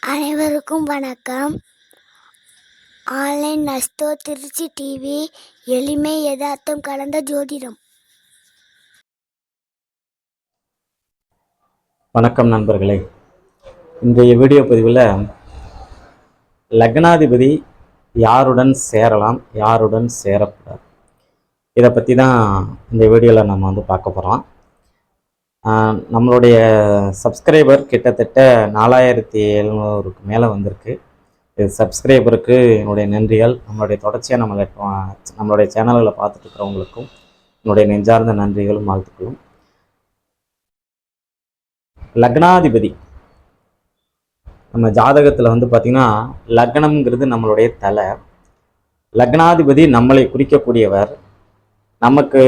அனைவருக்கும் வணக்கம். Online நஸ்தோ Trichy TV, எளிமை யதார்த்தம் கலந்த ஜோதிடம். வணக்கம் நண்பர்களே. இன்றைய வீடியோ பதிவில் லக்னாதிபதி யாருடன் சேரலாம், யாருடன் சேரக்கூடாது, இதை பற்றி தான் இந்த வீடியோவில் நம்ம பார்க்க போகிறோம். நம்மளுடைய சப்ஸ்கிரைபர் கிட்டத்தட்ட 4700க்கு மேலே வந்திருக்கு. இது சப்ஸ்கிரைபருக்கு என்னுடைய நன்றிகள். நம்மளுடைய தொடர்ச்சியாக நம்மளுடைய சேனல்களை பார்த்துட்டு இருக்கிறவங்களுக்கும் என்னுடைய நெஞ்சார்ந்த நன்றிகளும் வாழ்த்துக்களும். லக்னாதிபதி நம்ம ஜாதகத்தில் பார்த்திங்கன்னா லக்னம்ங்கிறது நம்மளுடைய தலை. லக்னாதிபதி நம்மளை குறிக்கக்கூடியவர். நமக்கு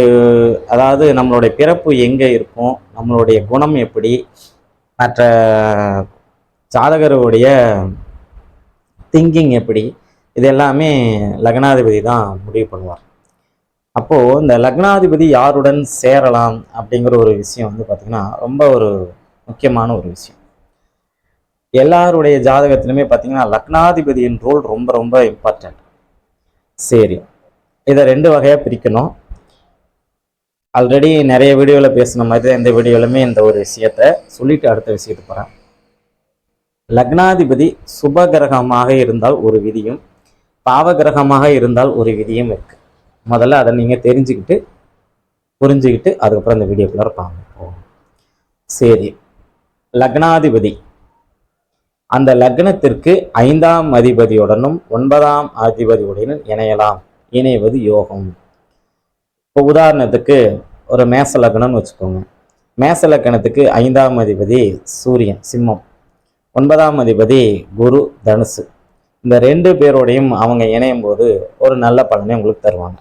அதாவது நம்மளுடைய பிறப்பு எங்கே இருக்கும், நம்மளுடைய குணம் எப்படி, மற்ற ஜாதகருடைய திங்கிங் எப்படி, இது எல்லாமே லக்னாதிபதி தான் முடிவு பண்ணுவார். அப்போது இந்த லக்னாதிபதி யாருடன் சேரலாம் அப்படிங்கிற ஒரு விஷயம் பார்த்திங்கன்னா ரொம்ப ஒரு முக்கியமான ஒரு விஷயம். எல்லாருடைய ஜாதகத்திலுமே பார்த்திங்கன்னா லக்னாதிபதியின் ரோல் ரொம்ப ரொம்ப இம்பார்ட்டன்ட். சரி, இதை 2 வகையாக பிரிக்கணும். ஆல்ரெடி நிறைய வீடியோவில் பேசின மாதிரி தான் இந்த வீடியோவிலுமே இந்த ஒரு விஷயத்த சொல்லிட்டு அடுத்த விஷயத்துக்கு போகிறேன். லக்னாதிபதி சுபகிரகமாக இருந்தால் ஒரு விதியும், பாவகிரகமாக இருந்தால் ஒரு விதியும் இருக்கு. முதல்ல அதை நீங்கள் தெரிஞ்சுக்கிட்டு புரிஞ்சுக்கிட்டு அதுக்கப்புறம் இந்த வீடியோக்குள்ளார பார்ப்போம். சரி, லக்னாதிபதி அந்த லக்னத்திற்கு 5ஆம் அதிபதியுடனும் 9ஆம் அதிபதியுடனும் இணையலாம். இணைவது யோகம். இப்போ உதாரணத்துக்கு ஒரு மேச லக்னம்னு வச்சுக்கோங்க. மேச லக்னத்துக்கு 5ஆம் அதிபதி சூரியன் சிம்மம், 9ஆம் அதிபதி குரு தனுசு. இந்த 2 பேரோடையும் அவங்க இணையும் போது ஒரு நல்ல பலனை உங்களுக்கு தருவாங்க.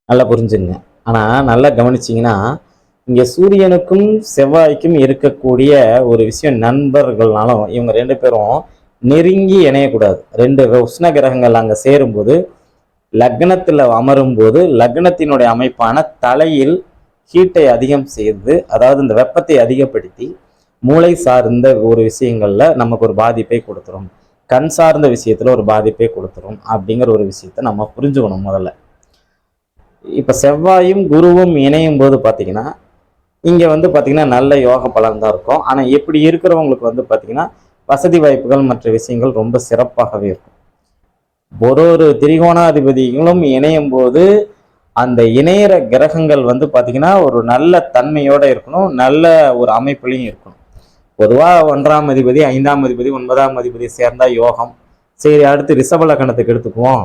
நல்லா புரிஞ்சுங்க. ஆனால் நல்லா கவனிச்சிங்கன்னா இங்கே சூரியனுக்கும் செவ்வாய்க்கும் இருக்கக்கூடிய ஒரு விஷயம், நண்பர்கள்னாலும் இவங்க 2 பேரும் நெருங்கி இணையக்கூடாது. 2 உஷ்ண கிரகங்கள் அங்கே சேரும்போது லக்னத்தில் அமரும் போது லக்னத்தினுடைய அமைப்பான தலையில் ஹீட்டை அதிகம் செய்து, அதாவது இந்த வெப்பத்தை அதிகப்படுத்தி மூளை சார்ந்த ஒரு விஷயங்கள்ல நமக்கு ஒரு பாதிப்பை கொடுத்துரும், கண் சார்ந்த விஷயத்துல ஒரு பாதிப்பை கொடுத்துரும் அப்படிங்கிற ஒரு விஷயத்த நம்ம புரிஞ்சுக்கணும் முதல்ல. இப்ப செவ்வாயும் குருவும் இணையும் போது பாத்தீங்கன்னா இங்க பாத்தீங்கன்னா நல்ல யோக பலன் தான் இருக்கும். ஆனா இப்படி இருக்கிறவங்களுக்கு பாத்தீங்கன்னா வசதி வாய்ப்புகள் மற்ற விஷயங்கள் ரொம்ப சிறப்பாகவே இருக்கும். ஒரு திரிகோணாதிபதிகளும் இணையும் போது அந்த இணையிற கிரகங்கள் பார்த்தீங்கன்னா ஒரு நல்ல தன்மையோட இருக்கணும், நல்ல ஒரு அமைப்புலையும் இருக்கணும். பொதுவாக 1ஆம் அதிபதி 5ஆம் அதிபதி 9ஆம் அதிபதி சேர்ந்தா யோகம். சரி, அடுத்து ரிஷப லக்னத்துக்கு எடுத்துக்குவோம்.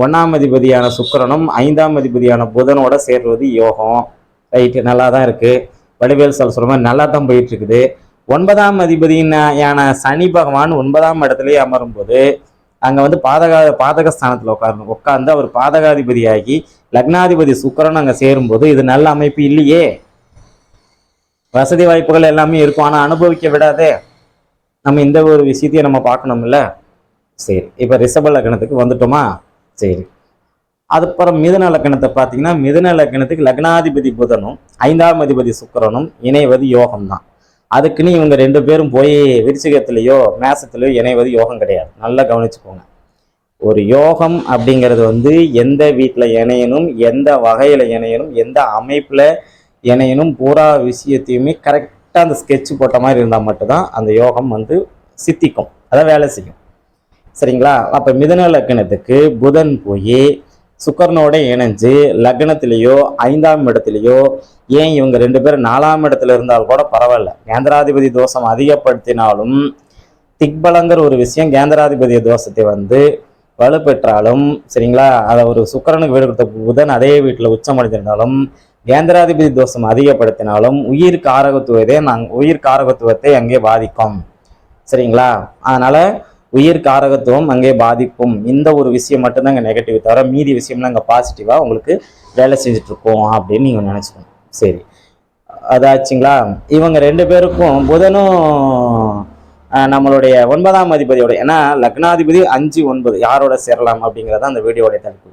1ஆம் அதிபதியான சுக்கிரனும் 5ஆம் அதிபதியான புதனோட சேர்வது யோகம். ரைட்டு, நல்லா தான் இருக்கு. வடிவேல் சார் சொல்ற மாதிரி நல்லா தான் போயிட்டு இருக்குது. 9ஆம் அதிபதியான சனி பகவான் 9ஆம் இடத்துலயே அமரும் போது அங்கே பாதகஸ்தானத்தில் உட்கார்ந்து அவர் பாதகாதிபதியாகி லக்னாதிபதி சுக்கிரன் அங்கே சேரும்போது இது நல்ல அமைப்பு இல்லையே. வசதி வாய்ப்புகள் எல்லாமே இருக்கும், ஆனால் அனுபவிக்க விடாதே. நம்ம இந்த ஒரு விஷயத்தையும் நம்ம பார்க்கணும்ல. சரி, இப்போ ரிஷப லக்னத்துக்கு வந்துட்டோமா? சரி, அதுக்கப்புறம் மிதுன லக்னத்தை பார்த்தீங்கன்னா மிதுன லக்னத்துக்கு லக்னாதிபதி புதனும் 5ஆம் அதிபதி சுக்கிரனும் இணைவது யோகம் தான். அதுக்குன்னு இவங்க 2 பேரும் போய் விருச்சிகத்திலேயோ மேசத்திலேயோ இணைவது யோகம் கிடையாது. நல்லா கவனிச்சுக்கோங்க. ஒரு யோகம் அப்படிங்கிறது எந்த வீட்டில் இணையணும், எந்த வகையில் இணையணும், எந்த அமைப்பில் இணையணும், பூரா விஷயத்தையுமே கரெக்டாக அந்த ஸ்கெட்ச் போட்ட மாதிரி இருந்தால் மட்டும்தான் அந்த யோகம் சித்திக்கும், அதை வேலை செய்யும். சரிங்களா? அப்போ மிதுன லக்னத்துக்கு புதன் போய் சுக்கரனோட இணைஞ்சு லக்னத்திலேயோ 5ஆம் இடத்துலையோ, ஏன் இவங்க 2 பேரும் 4ஆம் இடத்துல இருந்தால் கூட பரவாயில்ல, கேந்திராதிபதி தோஷம் அதிகப்படுத்தினாலும் திக்பலங்கிற ஒரு விஷயம் கேந்திராதிபதி தோஷத்தை வலுப்பெற்றாலும், சரிங்களா, அதை ஒரு சுக்கரனுக்கு வீடு கொடுத்த புதன் அதே வீட்டில் உச்சமடைந்திருந்தாலும் கேந்திராதிபதி தோஷம் அதிகப்படுத்தினாலும் உயிர் காரகத்துவத்தை அங்கே பாதிக்கும். சரிங்களா? அதனால உயிர் காரகத்துவம் அங்கே பாதிப்பும். இந்த ஒரு விஷயம் மட்டும்தான் இங்கே நெகட்டிவ், தவிர மீதி விஷயம்லாம் இங்கே பாசிட்டிவாக உங்களுக்கு வேலை செஞ்சுட்டு இருக்கோம் அப்படின்னு நீங்கள் நினச்சிக்கணும். சரி, அதாச்சுங்களா? இவங்க 2 பேருக்கும் புதனும் நம்மளுடைய 9ஆம் அதிபதியோட, ஏன்னா லக்னாதிபதி 5, 9 யாரோட சேரலாம் அப்படிங்கிறத அந்த வீடியோடைய தலைப்பு.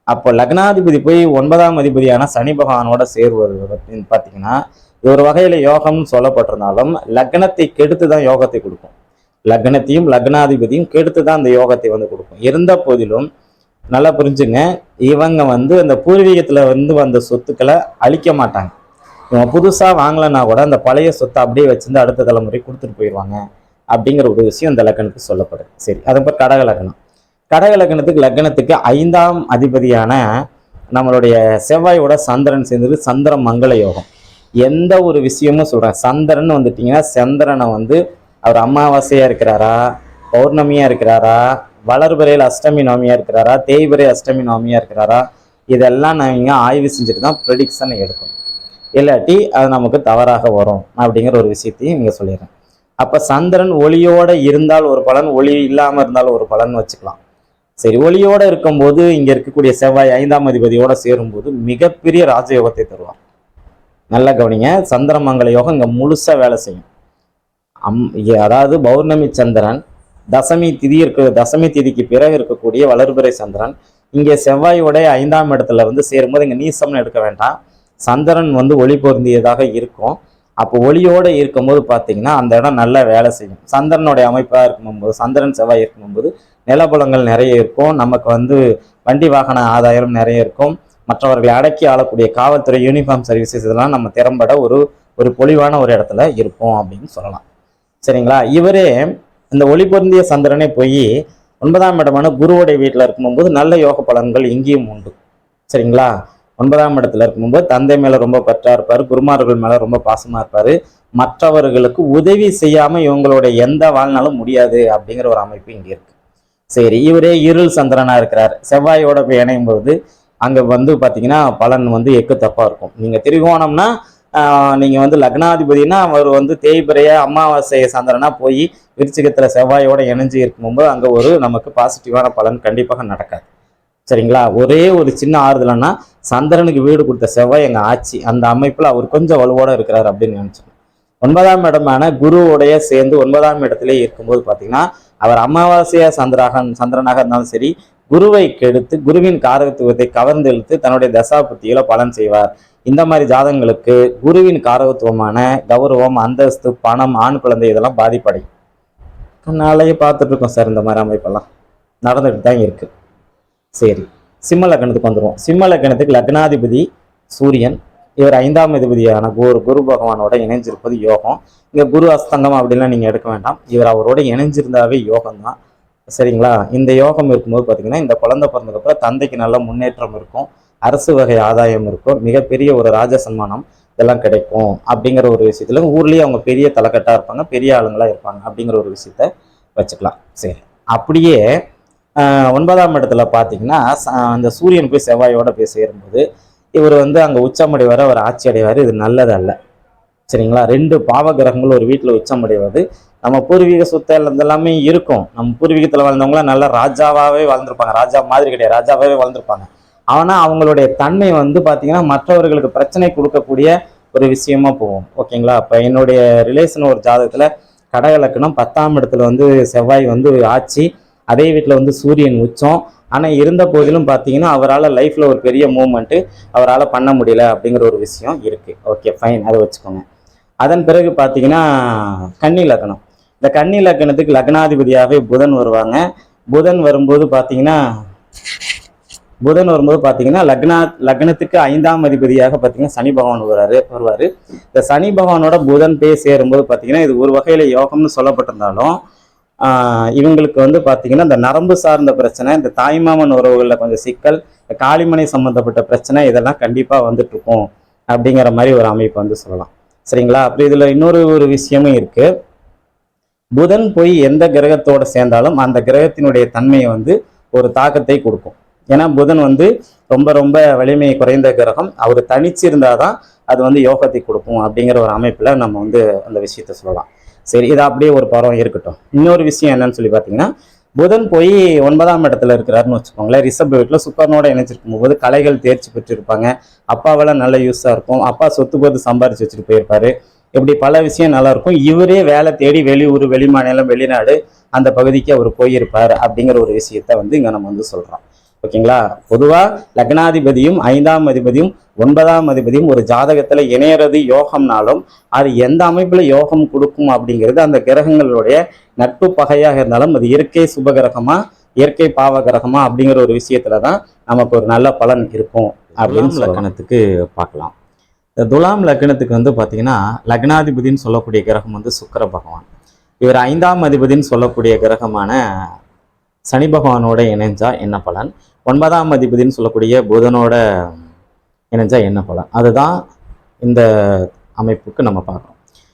அப்போ லக்னாதிபதி போய் 9ஆம் அதிபதியான சனி பகவானோட சேருவது பார்த்தீங்கன்னா இது ஒரு வகையில் யோகம்னு சொல்லப்பட்டிருந்தாலும் லக்னத்தை கெடுத்து தான் யோகத்தை கொடுக்கும். லக்னத்தையும் லக்னாதிபதியும் கெடுத்து தான் அந்த யோகத்தை வந்து கொடுக்கும். இருந்த போதிலும் நல்லா புரிஞ்சுங்க, இவங்க வந்து அந்த பூர்வீகத்துல வந்து வந்த சொத்துக்களை அழிக்க மாட்டாங்க. இவங்க புதுசா வாங்கலைன்னா கூட அந்த பழைய சொத்தை அப்படியே வச்சிருந்து அடுத்த தலைமுறை கொடுத்துட்டு போயிடுவாங்க அப்படிங்கிற ஒரு விஷயம் இந்த லக்னத்துக்கு சொல்லப்படுது. சரி, அதுக்கப்புறம் கடக லக்னம். கடக லக்னத்துக்கு 5ஆம் அதிபதியான நம்மளுடைய செவ்வாயோட சந்திரன் சேர்ந்தது சந்திர மங்கள யோகம். எந்த ஒரு விஷயமும் சொல்றேன், சந்திரன் வந்துட்டீங்கன்னா சந்திரனை வந்து அவர் அமாவாசையா இருக்கிறாரா, பௌர்ணமியா இருக்கிறாரா, வளர்பிறையில் அஷ்டமி நவமியா இருக்கிறாரா, தேய்பிறை அஷ்டமி நவமியா இருக்கிறாரா, இதெல்லாம் நாங்க ஆய்வு செஞ்சுட்டு தான் ப்ரெடிக்ஷன் எடுக்கணும். இல்லாட்டி அது நமக்கு தவறாக வரும் அப்படிங்கிற ஒரு விஷயத்தையும் இங்க சொல்லிடுறேன். அப்ப சந்திரன் ஒளியோட இருந்தால் ஒரு பலன், ஒளி இல்லாம இருந்தாலும் ஒரு பலன் வச்சுக்கலாம். சரி, ஒளியோட இருக்கும்போது இங்க இருக்கக்கூடிய செவ்வாய் 5ஆம் அதிபதியோட சேரும்போது மிகப்பெரிய ராஜயோகத்தை தருவார். நல்லா கவனிங்க, சந்திரமங்கல யோகம் இங்க முழுசா வேலை செய்யும். அதாவது பௌர்ணமி சந்திரன் தசமி திதிக்கு பிறகு இருக்கக்கூடிய வளர்பிறை சந்திரன் இங்கே செவ்வாயோட 5ஆம் இடத்துல வந்து சேரும்போது இங்க நீசம்னு எடுக்க வேண்டாம், சந்திரன் வந்து ஒளி பொருந்தியதாக இருக்கும். அப்போ ஒளியோட இருக்கும்போது பார்த்தீங்கன்னா அந்த இடம் நல்லா வேலை செய்யும். சந்திரனுடைய அமைப்பாக இருக்கும்போது, சந்திரன் செவ்வாய் இருக்கும்போது நிலபுலங்கள் நிறைய இருக்கும், நமக்கு வந்து வண்டி வாகன ஆதாயம் நிறைய இருக்கும், மற்றவர்களை அடக்கி ஆளக்கூடிய காவல்துறை, யூனிஃபார்ம் சர்வீசஸ் இதெல்லாம் நம்ம திறம்பட ஒரு பொலிவான ஒரு இடத்துல இருப்போம் அப்படின்னு சொல்லலாம். சரிங்களா? இவரே இந்த ஒளி பொருந்திய சந்திரனே போய் 9ஆம் இடமான குருவுடைய வீட்டில் இருக்கும்போது நல்ல யோக பலன்கள் இங்கேயும் உண்டு. சரிங்களா? 9ஆம் இடத்துல இருக்கும்போது தந்தை மேல ரொம்ப பற்றா இருப்பாரு, குருமார்கள் மேல ரொம்ப பாசமா இருப்பாரு, மற்றவர்களுக்கு உதவி செய்யாம இவங்களுடைய எந்த வாழ்நாளும் முடியாது அப்படிங்கிற ஒரு அமைப்பு இங்க இருக்கு. சரி, இவரே இருள் சந்திரனா இருக்கிறார், செவ்வாயோட போய் இணையும் போது அங்க வந்து பாத்தீங்கன்னா பலன் வந்து எக்கு தப்பா இருக்கும். நீங்க திரிகோணம்னா நீங்க வந்து லக்னாதிபதினா அவர் வந்து தேய்பிறைய அமாவாசை சந்திரனா போய் விருச்சிகத்துல செவ்வாயோட இணைஞ்சு இருக்கும்போது அங்க ஒரு நமக்கு பாசிட்டிவான பலன் கண்டிப்பாக நடக்காது. சரிங்களா? ஒரே ஒரு சின்ன ஆறுதலன்னா சந்திரனுக்கு வீடு கொடுத்த செவ்வாய் எங்க ஆட்சி, அந்த அமைப்புல அவர் கொஞ்சம் வலுவோட இருக்கிறார் அப்படின்னு நினைச்சோம். 9ஆம் இடமான குருவுடைய சேர்ந்து 9ஆம் இடத்திலே இருக்கும்போது பாத்தீங்கன்னா அவர் அமாவாசையா சந்திரனாக இருந்தாலும் சரி, குருவை கெடுத்து குருவின் காரகத்துவத்தை கவர்ந்து இழுத்து தன்னுடைய தசாபுத்தியில பலன் செய்வார். இந்த மாதிரி ஜாதகங்களுக்கு குருவின் காரகத்துவமான கௌரவம், அந்தஸ்து, பணம், ஆண் குழந்தை இதெல்லாம் பாதிப்படையும். நாளையே பார்த்துட்டு இருக்கோம் சார், இந்த மாதிரி அமைப்பெல்லாம் நடந்துட்டு தான் இருக்கு. சரி, சிம்ம லக்னத்துக்கு வந்துடுவோம். சிம்ம லக்னத்துக்கு லக்னாதிபதி சூரியன், இவர் 5ஆம் அதிபதியான குரு பகவானோட இணைஞ்சிருப்பது யோகம். இங்க குரு அஸ்தங்கம் அப்படின்லாம் நீங்க எடுக்க வேண்டாம், இவர் அவரோட இணைஞ்சிருந்தாவே யோகம் தான். சரிங்களா? இந்த யோகம் இருக்கும்போது பார்த்தீங்கன்னா இந்த குழந்தை பிறந்ததுக்கப்புறம் தந்தைக்கு நல்ல முன்னேற்றம் இருக்கும், அரசு வகை ஆதாயம் இருக்கும், மிகப்பெரிய ஒரு ராஜ சன்மானம் இதெல்லாம் கிடைக்கும் அப்படிங்கிற ஒரு விஷயத்துல ஊர்லயே அவங்க பெரிய தலைக்கட்டா இருப்பாங்க, பெரிய ஆளுங்களா இருப்பாங்க அப்படிங்கிற ஒரு விஷயத்த வச்சுக்கலாம். சரி, அப்படியே 9ஆம் இடத்துல பார்த்தீங்கன்னா அந்த சூரியன் போய் செவ்வாயோட போய் சேரும்போது இவர் வந்து அங்கே உச்சமடைவார், அவர் ஆட்சி அடைவார். இது நல்லது அல்ல. சரிங்களா? 2 பாவ கிரகங்கள் ஒரு வீட்டில் உச்சமடைவது நம்ம பூர்வீக சொத்து எல்லாமே இருக்கும். நம்ம பூர்வீகத்தில் வாழ்ந்தவங்களாம் நல்லா ராஜாவாகவே வாழ்ந்திருப்பாங்க, ராஜா மாதிரி கிடையாது, ராஜாவாகவே வாழ்ந்திருப்பாங்க. ஆனால் அவங்களுடைய தன்மை வந்து பார்த்தீங்கன்னா மற்றவர்களுக்கு பிரச்சனை கொடுக்கக்கூடிய ஒரு விஷயமா போகும். ஓகேங்களா? இப்போ என்னுடைய ரிலேஷன் ஒரு ஜாதகத்தில் கடக லக்னம் 10ஆம் இடத்துல வந்து செவ்வாய் வந்து ஆட்சி, அதே வீட்டில் வந்து சூரியன் உச்சம். ஆனால் இருந்த போதிலும் பார்த்தீங்கன்னா அவரால் லைஃப்பில் ஒரு பெரிய மூவ்மெண்ட்டு அவரால் பண்ண முடியல அப்படிங்கிற ஒரு விஷயம் இருக்குது. ஓகே, ஃபைன், அதை வச்சுக்கோங்க. அதன் பிறகு பார்த்தீங்கன்னா கன்னி லக்னம். இந்த கன்னி லக்னத்துக்கு லக்னாதிபதியாகவே புதன் வருவாங்க. புதன் வரும்போது பார்த்தீங்கன்னா லக்னத்துக்கு 5ஆம் அதிபதியாக பார்த்தீங்கன்னா சனி பகவான் வருவார். இந்த சனி பகவானோட புதன் போய் சேரும்போது பார்த்தீங்கன்னா இது ஒரு வகையில் யோகம்னு சொல்லப்பட்டிருந்தாலும் இவங்களுக்கு வந்து பார்த்தீங்கன்னா இந்த நரம்பு சார்ந்த பிரச்சனை, இந்த தாய்மாமன் உறவுகளில் கொஞ்சம் சிக்கல், இந்த காளிமனை சம்மந்தப்பட்ட பிரச்சனை இதெல்லாம் கண்டிப்பாக வந்துட்டு இருக்கும் அப்படிங்கிற மாதிரி ஒரு அமைப்பு வந்து சொல்லலாம். சரிங்களா? அப்படி இதில் இன்னொரு விஷயமும் இருக்கு. புதன் போய் எந்த கிரகத்தோட சேர்ந்தாலும் அந்த கிரகத்தினுடைய தன்மையை வந்து ஒரு தாக்கத்தை கொடுக்கும். ஏன்னா புதன் வந்து ரொம்ப ரொம்ப வலிமை குறைந்த கிரகம், அவர் தனிச்சு இருந்தாதான் அது வந்து யோகத்தை கொடுக்கும் அப்படிங்கிற ஒரு அமைப்புல நம்ம வந்து அந்த விஷயத்த சொல்லலாம். சரி, இது அப்படியே ஒரு பருவம் இருக்கட்டும். இன்னொரு விஷயம் என்னன்னு சொல்லி பார்த்தீங்கன்னா புதன் போய் 9ஆம் இடத்துல இருக்கிறாருன்னு வச்சுக்கோங்களேன், ரிஷப வீட்டில் சுக்கரனோட இணைச்சிருக்கும் போது கலைகள் தேர்ச்சி பெற்றிருப்பாங்க, அப்பாவெல்லாம் நல்ல யூஸாக இருக்கும், அப்பா சொத்து போது சம்பாரிச்சு வச்சுட்டு போயிருப்பாரு, இப்படி பல விஷயம் நல்லா இருக்கும். இவரே வேலை தேடி வெளியூர், வெளிமாநிலம், வெளிநாடு அந்த பகுதிக்கு அவர் போயிருப்பார் அப்படிங்கிற ஒரு விஷயத்த வந்து இங்கே நம்ம வந்து சொல்கிறோம். ஓகேங்களா? பொதுவாக லக்னாதிபதியும் 5ஆம் அதிபதியும் 9ஆம் அதிபதியும் ஒரு ஜாதகத்தில் இணையறது யோகம்னாலும் அது எந்த அமைப்பில் யோகம் கொடுக்கும் அப்படிங்கிறது அந்த கிரகங்களுடைய நட்பு பகையாக இருந்தாலும் அது இயற்கை சுபகிரகமா இயற்கை பாவகிரகமா அப்படிங்கிற ஒரு விஷயத்துல தான் நமக்கு ஒரு நல்ல பலன் இருக்கும் அப்படின்னு லக்னத்துக்கு பார்க்கலாம். இந்த துலாம் லக்னத்துக்கு வந்து பார்த்தீங்கன்னா லக்னாதிபதினு சொல்லக்கூடிய கிரகம் வந்து சுக்கிர பகவான். இவர் 5ஆம் அதிபதினு சொல்லக்கூடிய கிரகமான சனி பகவானோட இணைஞ்சா என்ன பலன், 9ஆம் அதிபதினு சொல்லக்கூடிய புதனோட இணைஞ்சா என்ன பலன், அதுதான் இந்த அமைப்புக்கு நம்ம பார்க்குறோம்.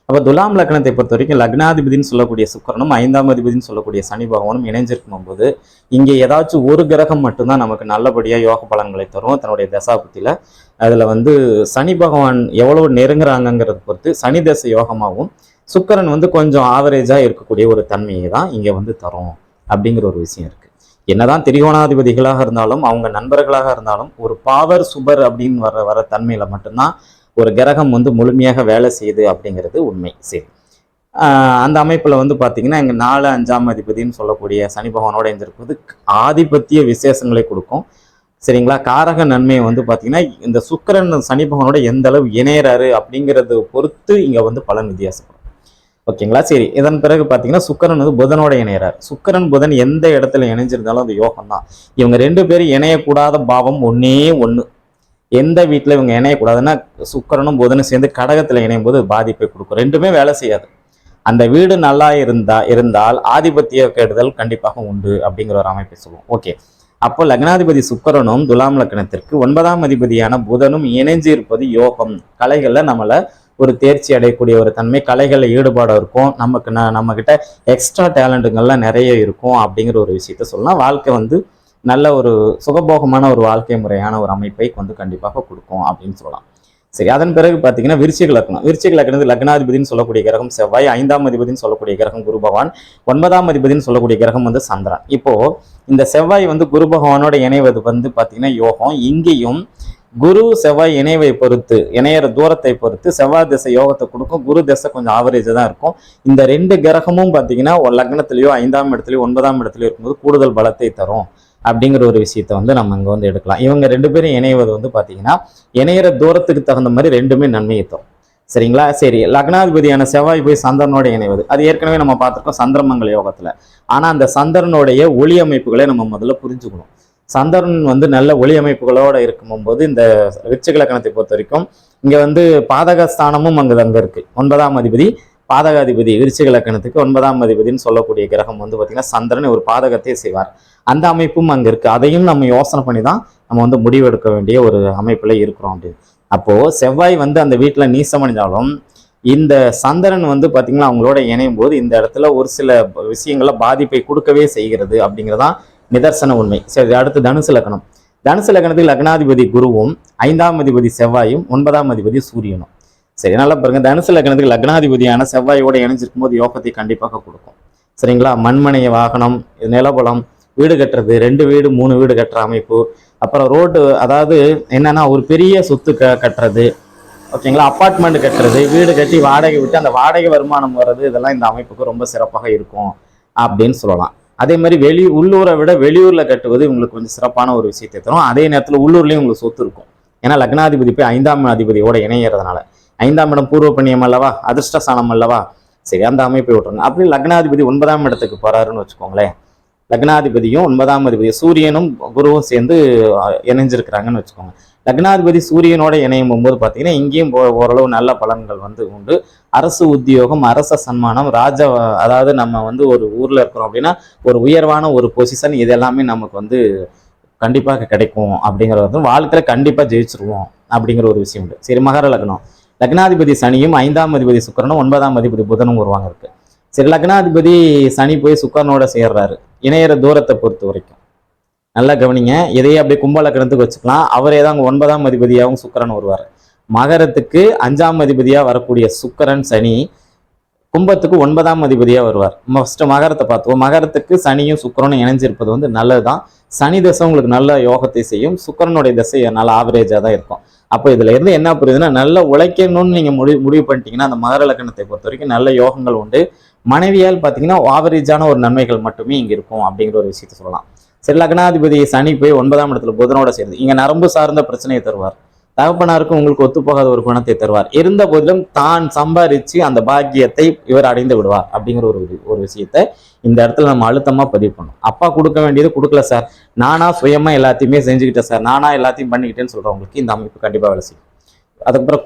அப்போ துலாம் லக்னத்தை பொறுத்த வரைக்கும் லக்னாதிபதினு சொல்லக்கூடிய சுக்கிரனும் 5ஆம் அதிபதினு சொல்லக்கூடிய சனி பகவானும் இணைஞ்சிருக்கும் போது இங்கே ஏதாச்சும் ஒரு கிரகம் மட்டும்தான் நமக்கு நல்லபடியாக யோக பலன்களை தரும் தன்னுடைய தசாபுத்தியில். அதில் வந்து சனி பகவான் எவ்வளவு நெருங்குறாங்கங்கிறத பொறுத்து சனி தசை யோகமாகவும் சுக்கிரன் வந்து கொஞ்சம் ஆவரேஜாக இருக்கக்கூடிய ஒரு தன்மையை தான் இங்கே வந்து தரும் அப்படிங்கிற ஒரு விஷயம் இருக்குது. என்னதான் திரிகோணாதிபதிகளாக இருந்தாலும் அவங்க நண்பர்களாக இருந்தாலும் ஒரு பாவர் சுபர் அப்படின்னு வர தன்மையில மட்டும்தான் ஒரு கிரகம் வந்து முழுமையாக வேலை செய்யுது அப்படிங்கிறது உண்மை. சரி, அந்த அமைப்புல வந்து பாத்தீங்கன்னா எங்க 4, 5ஆம் அதிபதினு சொல்லக்கூடிய சனி பகவானோட இருந்திருப்பது ஆதிபத்திய விசேஷங்களை கொடுக்கும். சரிங்களா, காரக நன்மையை வந்து பாத்தீங்கன்னா இந்த சுக்கிரன் சனி பகவானோட எந்த அளவு இணையறாரு அப்படிங்கிறத பொறுத்து இங்க வந்து பலன் வித்தியாசப்படும். ஓகேங்களா. சரி, இதன் பிறகு பார்த்தீங்கன்னா சுக்கிரன் வந்து புதனோட இணையறார். சுக்கிரன் புதன் எந்த இடத்துல இணைஞ்சிருந்தாலும் அது யோகம் தான். இவங்க 2 பேரும் இணையக்கூடாத பாவம் ஒன்னே ஒன்று. எந்த வீட்டில் இவங்க இணையக்கூடாதுன்னா சுக்கிரனும் புதனும் சேர்ந்து கடகத்தில் இணையும் போது பாதிப்பை கொடுக்கும். 2மே வேலை செய்யாது. அந்த வீடு நல்லா இருந்தால் ஆதிபத்திய கெடுதல் கண்டிப்பாக உண்டு அப்படிங்கிற ஒரு அமைப்பை சொல்லுவோம். ஓகே, அப்போ லக்னாதிபதி சுக்கிரனும் துலாம் லக்னத்திற்கு 9ஆம் அதிபதியான புதனும் இணைஞ்சு இருப்பது யோகம். கலைகளில் நம்மளை ஒரு தேர்ச்சி அடையக்கூடிய ஒரு தன்மை, கலைகளில் ஈடுபாடு இருக்கும், நம்ம கிட்ட எக்ஸ்ட்ரா டேலண்ட்டுங்கள்லாம் நிறைய இருக்கும் அப்படிங்கிற ஒரு விஷயத்த சொல்லலாம். வாழ்க்கை வந்து நல்ல ஒரு சுகபோகமான ஒரு வாழ்க்கை முறையான ஒரு அமைப்பை வந்து கண்டிப்பாக கொடுக்கும் அப்படின்னு சொல்லலாம். சரி, அதன் பிறகு பார்த்தீங்கன்னா விருச்சிக லக்னம். விருச்சிக லக்னத்துக்கு லக்னாதிபதினு சொல்லக்கூடிய கிரகம் செவ்வாய், 5ஆம் அதிபதினு சொல்லக்கூடிய கிரகம் குரு பகவான், 9ஆம் அதிபதினு சொல்லக்கூடிய கிரகம் வந்து சந்திரன். இப்போ இந்த செவ்வாய் வந்து குரு பகவானோட இணைவது வந்து பார்த்தீங்கன்னா யோகம். இங்கேயும் குரு செவ்வாய் இணைவை பொறுத்து, இணையற தூரத்தை பொறுத்து செவ்வாய் திசை யோகத்தை கொடுக்கும். குரு திசை கொஞ்சம் ஆவரேஜாக தான் இருக்கும். இந்த 2 கிரகமும் பார்த்தீங்கன்னா ஒரு லக்னத்திலேயோ 5ஆம் இடத்துலையோ 9ஆம் இடத்துலையோ இருக்கும்போது கூடுதல் பலத்தை தரும் அப்படிங்கிற ஒரு விஷயத்த வந்து நம்ம இங்கே வந்து எடுக்கலாம். இவங்க 2 பேரும் இணைவது வந்து பார்த்தீங்கன்னா இணையற தூரத்துக்கு தகுந்த மாதிரி 2மே நன்மையை தரும். சரிங்களா. சரி, லக்னாதிபதியான செவ்வாய் போய் சந்திரனோட இணைவது அது ஏற்கனவே நம்ம பார்த்துருக்கோம் சந்திரமங்கல யோகத்தில். ஆனால் அந்த சந்திரனுடைய ஒளி அமைப்புகளை நம்ம முதல்ல புரிஞ்சுக்கணும். சந்திரன் வந்து நல்ல ஒளி அமைப்புகளோட இருக்கும்போது இந்த விருச்சிக லக்னத்தை பொறுத்த வரைக்கும் இங்க வந்து பாதகஸ்தானமும் அங்கே இருக்கு. 9ஆம் அதிபதி பாதகாதிபதி. விருச்சிக லக்னத்துக்கு 9ஆம் அதிபதினு சொல்லக்கூடிய கிரகம் வந்து பார்த்தீங்கன்னா சந்திரன் ஒரு பாதகத்தை செய்வார். அந்த அமைப்பும் அங்கே இருக்கு. அதையும் நம்ம யோசனை பண்ணி தான் நம்ம வந்து முடிவெடுக்க வேண்டிய ஒரு அமைப்புல இருக்கிறோம் அப்படின்னு. அப்போ செவ்வாய் வந்து அந்த வீட்டுல நீசமடைஞ்சாலும் இந்த சந்திரன் வந்து பார்த்தீங்கன்னா அவங்களோட இணையும் போது இந்த இடத்துல ஒரு சில விஷயங்கள பாதிப்பை கொடுக்கவே செய்கிறது அப்படிங்கிறதான் நிதர்சன உண்மை. சரி, அடுத்து தனுசு லக்னம். தனுசு லக்னத்துக்கு லக்னாதிபதி குருவும் 5ஆம் அதிபதி செவ்வாயும் 9ஆம் அதிபதி சூரியனும். சரி, நல்லா பாருங்க, தனுசு லக்னத்துக்கு லக்னாதிபதியான செவ்வாயோட இணைஞ்சிருக்கும் போது யோகத்தை கண்டிப்பாக கொடுக்கும். சரிங்களா. மண்மனை வாகனம், நிலபலம், வீடு கட்டுறது, 2 வீடு 3 வீடு கட்டுற அமைப்பு, அப்புறம் ரோடு, அதாவது என்னன்னா ஒரு பெரிய சொத்து கட்டுறது, ஓகேங்களா, அப்பார்ட்மெண்ட் கட்டுறது, வீடு கட்டி வாடகை விட்டு அந்த வாடகை வருமானம் வர்றது, இதெல்லாம் இந்த அமைப்புக்கு ரொம்ப சிறப்பாக இருக்கும் அப்படின்னு சொல்லலாம். அதே மாதிரி உள்ளூரை விட வெளியூர்ல கட்டுவது உங்களுக்கு கொஞ்சம் சிறப்பான ஒரு விஷயத்தை தரும். அதே நேரத்தில் உள்ளூர்லயும் உங்களுக்கு சொத்து இருக்கும். ஏன்னா லக்னாதிபதி போய் 5ஆம் அதிபதியோட இணையறதுனால 5ஆம் இடம் பூர்வ புண்ணியம் அல்லவா, அதிர்ஷ்டஸ்தானம் அல்லவா. சரி, அந்த அமைப்பை விட்டுருங்க. அப்படி லக்னாதிபதி 9ஆம் இடத்துக்கு போறாருன்னு வச்சுக்கோங்களேன். லக்னாதிபதியும் 9ஆம் அதிபதி சூரியனும் குருவும் சேர்ந்து இணைஞ்சிருக்கிறாங்கன்னு வச்சுக்கோங்க. லக்னாதிபதி சூரியனோட இணையும் போது பார்த்தீங்கன்னா இங்கேயும் ஓரளவு நல்ல பலன்கள் வந்து உண்டு. அரசு உத்தியோகம், அரச சன்மானம், அதாவது நம்ம வந்து ஒரு ஊர்ல இருக்கிறோம் அப்படின்னா ஒரு உயர்வான ஒரு பொசிஷன், இது எல்லாமே நமக்கு வந்து கண்டிப்பாக கிடைக்கும் அப்படிங்கிறது, வாழ்க்கையில கண்டிப்பா ஜெயிச்சிருவோம் அப்படிங்கிற ஒரு விஷயம் உண்டு. சரி, மகர லக்னம். லக்னாதிபதி சனியும் 5ஆம் அதிபதி சுக்கிரனும் 9ஆம் அதிபதி புதனும் வருவாங்க இருக்கு. சரி, லக்னாதிபதி சனி போய் சுக்கிரனோட சேர்றாரு. இணையற தூரத்தை பொறுத்த வரைக்கும் நல்லா கவனிங்க. இதையே அப்படியே கும்ப லக்னத்துக்கு வச்சுக்கலாம். அவரே தான் 9ஆம் அதிபதியாகவும் சுக்கிரன் வருவார். மகரத்துக்கு 5ஆம் அதிபதியா வரக்கூடிய சுக்கிரன் சனி கும்பத்துக்கு 9ஆம் அதிபதியா வருவார். ஃபர்ஸ்ட் மகரத்தை பார்த்துவோம். மகரத்துக்கு சனியும் சுக்கிரனும் இணைஞ்சிருப்பது வந்து நல்லதுதான். சனி தசை உங்களுக்கு நல்ல யோகத்தை செய்யும். சுக்கிரனுடைய தசை நல்ல ஆவரேஜா தான் இருக்கும். அப்போ இதுல இருந்து என்ன புரியுதுன்னா, நல்ல உழைக்கணும்னு நீங்க முடிவு பண்ணிட்டீங்கன்னா அந்த மகர லக்னத்தை பொறுத்த வரைக்கும் நல்ல யோகங்கள் உண்டு. மனைவியால் பார்த்தீங்கன்னா ஆவரேஜான ஒரு நன்மைகள் மட்டுமே இங்க இருக்கும் அப்படிங்கிற ஒரு விஷயத்த சொல்லலாம். சரி, லக்னாதிபதி சனி போய் 9ஆம் இடத்துல புதனோட சேருது. இங்க நரம்பு சார்ந்த பிரச்சனையை தருவார். தகப்பனாருக்கும் உங்களுக்கு ஒத்து போகாத ஒரு குணத்தை தருவார். இருந்த போதிலும் தான் சம்பாரிச்சு அந்த பாக்கியத்தை இவர் அடைந்து விடுவார் அப்படிங்கிற ஒரு விஷயத்த இந்த இடத்துல நம்ம அழுத்தமா பதிவு பண்ணணும். அப்பா கொடுக்க வேண்டியது கொடுக்கல சார், நானா சுயமா எல்லாத்தையுமே செஞ்சுக்கிட்டேன் சார், நானா எல்லாத்தையும் பண்ணிக்கிட்டேன்னு சொல்றவங்களுக்கு இந்த அமைப்பு கண்டிப்பா வேலை செய்யும். அதுக்கப்புறம்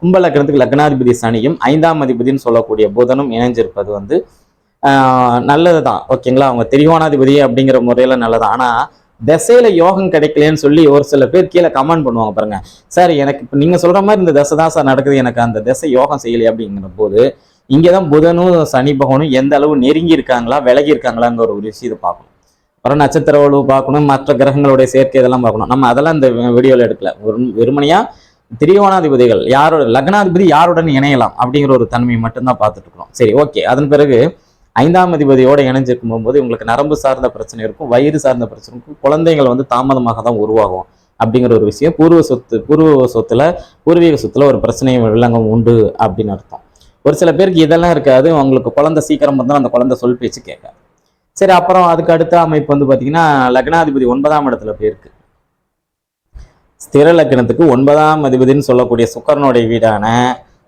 கும்பலக்கணத்துக்கு லக்னாதிபதி சனியும் 5ஆம் அதிபதினு சொல்லக்கூடிய புதனும் இணைஞ்சிருப்பது வந்து நல்லதுதான். ஓகேங்களா, அவங்க திரிகோணாதிபதி அப்படிங்கிற முறையில நல்லதான். ஆனா திசையில யோகம் கிடைக்கலன்னு சொல்லி ஒரு சில பேர் கீழே கமெண்ட் பண்ணுவாங்க பாருங்க, சார் எனக்கு இப்போ நீங்க சொல்ற மாதிரி இந்த திசை தான் சார் நடக்குது, எனக்கு அந்த திசை யோகம் செய்யலையே அப்படிங்கிற போது இங்கேதான் புதனும் சனி பகவானும் எந்த அளவு நெருங்கி இருக்காங்களா விலகி இருக்காங்களாங்கிற ஒரு விஷயத்தை பார்க்கணும். அப்புறம் நட்சத்திர வலுவு பார்க்கணும், மற்ற கிரகங்களுடைய சேர்க்கை இதெல்லாம் பார்க்கணும். நம்ம அதெல்லாம் இந்த வீடியோவில் எடுக்கல. வெறுமனையா திரிகோணாதிபதிகள் யாரோட லக்னாதிபதி யாருடன் இணையலாம் அப்படிங்கிற ஒரு தன்மையை மட்டும்தான் பார்த்துட்டு இருக்கிறோம். சரி, ஓகே. அதன் பிறகு 5ஆம் அதிபதியோட இணைஞ்சிருக்கும் போது உங்களுக்கு நரம்பு சார்ந்த பிரச்சனை இருக்கும், வயிறு சார்ந்த பிரச்சனை இருக்கும், குழந்தைகள் வந்து தாமதமாக தான் உருவாகும் அப்படிங்கிற ஒரு விஷயம். பூர்வீக சொத்துல ஒரு பிரச்சனையும் வில்லங்கம் உண்டு அப்படின்னு அர்த்தம். ஒரு சில பேருக்கு இதெல்லாம் இருக்காது, அவங்களுக்கு குழந்தை சீக்கிரம் வந்து அந்த குழந்தை சொல் பேச்சு கேட்காது. சரி, அப்புறம் அதுக்கு அடுத்த அமைப்பு வந்து பார்த்தீங்கன்னா லக்னாதிபதி 9ஆம் இடத்துல போயிருக்கு. ஸ்திர லக்னத்துக்கு 9ஆம் அதிபதினு சொல்லக்கூடிய சுக்கரனுடைய வீடான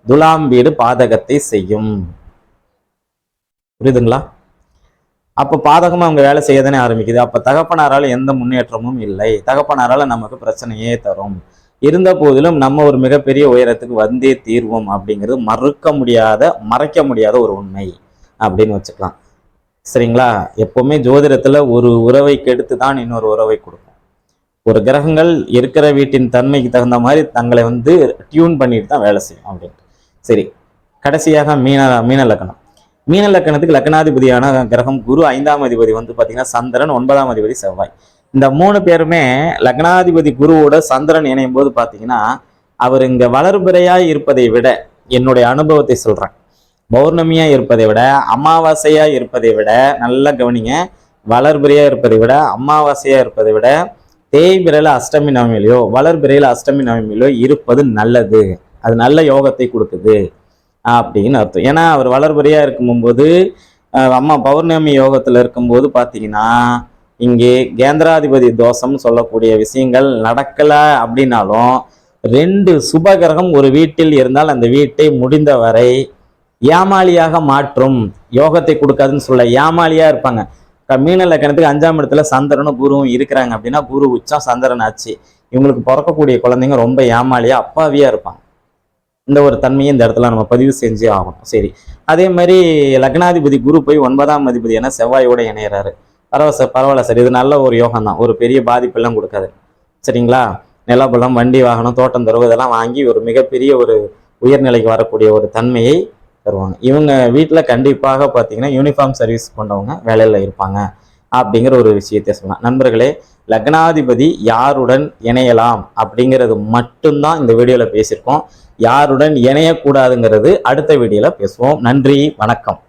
துலாம் வீடு பாதகத்தை செய்யும். புரியுதுங்களா? அப்போ பாதகமா அவங்க வேலை செய்ய தானே ஆரம்பிக்குது. அப்ப தகப்பனாரால் எந்த முன்னேற்றமும் இல்லை, தகப்பனாரால நமக்கு பிரச்சனையே தரும். இருந்த போதிலும் நம்ம ஒரு மிகப்பெரிய உயரத்துக்கு வந்தே தீர்வோம் அப்படிங்கிறது மறைக்க முடியாத ஒரு உண்மை அப்படின்னு வச்சுக்கலாம். சரிங்களா? எப்பவுமே ஜோதிடத்துல ஒரு உறவை கெடுத்து தான் இன்னொரு உறவை கொடுக்கும். ஒரு கிரகங்கள் இருக்கிற வீட்டின் தன்மைக்கு தகுந்த மாதிரி தங்களை வந்து டியூன் பண்ணிட்டு தான் வேலை செய்யும் அப்படின்ட்டு. சரி, கடைசியாக மீன லக்னம். மீன லக்கணத்துக்கு லக்னாதிபதியான கிரகம் குரு, 5ஆம் அதிபதி வந்து பார்த்தீங்கன்னா சந்திரன், 9ஆம் அதிபதி செவ்வாய். இந்த 3 பேருமே லக்னாதிபதி குருவோட சந்திரன் இணையும் போது பார்த்தீங்கன்னா அவர் இங்க வளர்பிறையா இருப்பதை விட, என்னுடைய அனுபவத்தை சொல்றேன், பௌர்ணமியா இருப்பதை விட, அமாவாசையா இருப்பதை விட, நல்லா கவனிங்க, வளர்பிறையா இருப்பதை விட, அமாவாசையா இருப்பதை விட தேய்பிரையில அஷ்டமி நவமியிலையோ வளர்பிறையில அஷ்டமி நவமியிலோ இருப்பது நல்லது. அது நல்ல யோகத்தை கொடுக்குது அப்படின்னு அர்த்தம். ஏன்னா அவர் வளர்பறையா இருக்கும்போது அம்மா பௌர்ணமி யோகத்துல இருக்கும்போது பார்த்தீங்கன்னா இங்கே கேந்திராதிபதி தோஷம்னு சொல்லக்கூடிய விஷயங்கள் நடக்கல அப்படின்னாலும் 2 சுபகிரகம் ஒரு வீட்டில் இருந்தால் அந்த வீட்டை முடிந்தவரை ஏமாளியாக மாற்றும். யோகத்தை கொடுக்காதுன்னு சொல்ல ஏமாளியா இருப்பாங்க. மீன லக்கணத்துக்கு 5ஆம் இடத்துல சந்திரனும் குருவும் இருக்கிறாங்க அப்படின்னா குரு உச்சம் சந்திரன் ஆச்சு, இவங்களுக்கு பிறக்கக்கூடிய குழந்தைங்க ரொம்ப ஏமாளியா அப்பாவியா இருப்பாங்க. இந்த ஒரு தன்மையை இந்த இடத்துல நம்ம பதிவு செஞ்சே ஆகணும். சரி, அதே மாதிரி லக்னாதிபதி குரு போய் 9ஆம் அதிபதி என செவ்வாயோட இணையிறாரு. பரவாயில்ல சார், இது நல்ல ஒரு யோகம் தான், ஒரு பெரிய பாதிப்பெல்லாம் கொடுக்காது. சரிங்களா? நிலபலம், வண்டி வாகனம், தோட்டம் தருவு இதெல்லாம் வாங்கி ஒரு மிகப்பெரிய ஒரு உயர்நிலைக்கு வரக்கூடிய ஒரு தன்மையை தருவாங்க. இவங்க வீட்டில் கண்டிப்பாக பார்த்தீங்கன்னா யூனிஃபார்ம் சர்வீஸ் கொண்டவங்க வேலையில் இருப்பாங்க அப்படிங்கிற ஒரு விஷயத்தை சொல்லலாம். நண்பர்களே, லக்னாதிபதி யாருடன் இணையலாம் அப்படிங்கிறது மட்டும்தான் இந்த வீடியோவில் பேசியிருக்கோம். யாருடன் இணையக்கூடாதுங்கிறது அடுத்த வீடியோவில் பேசுவோம். நன்றி, வணக்கம்.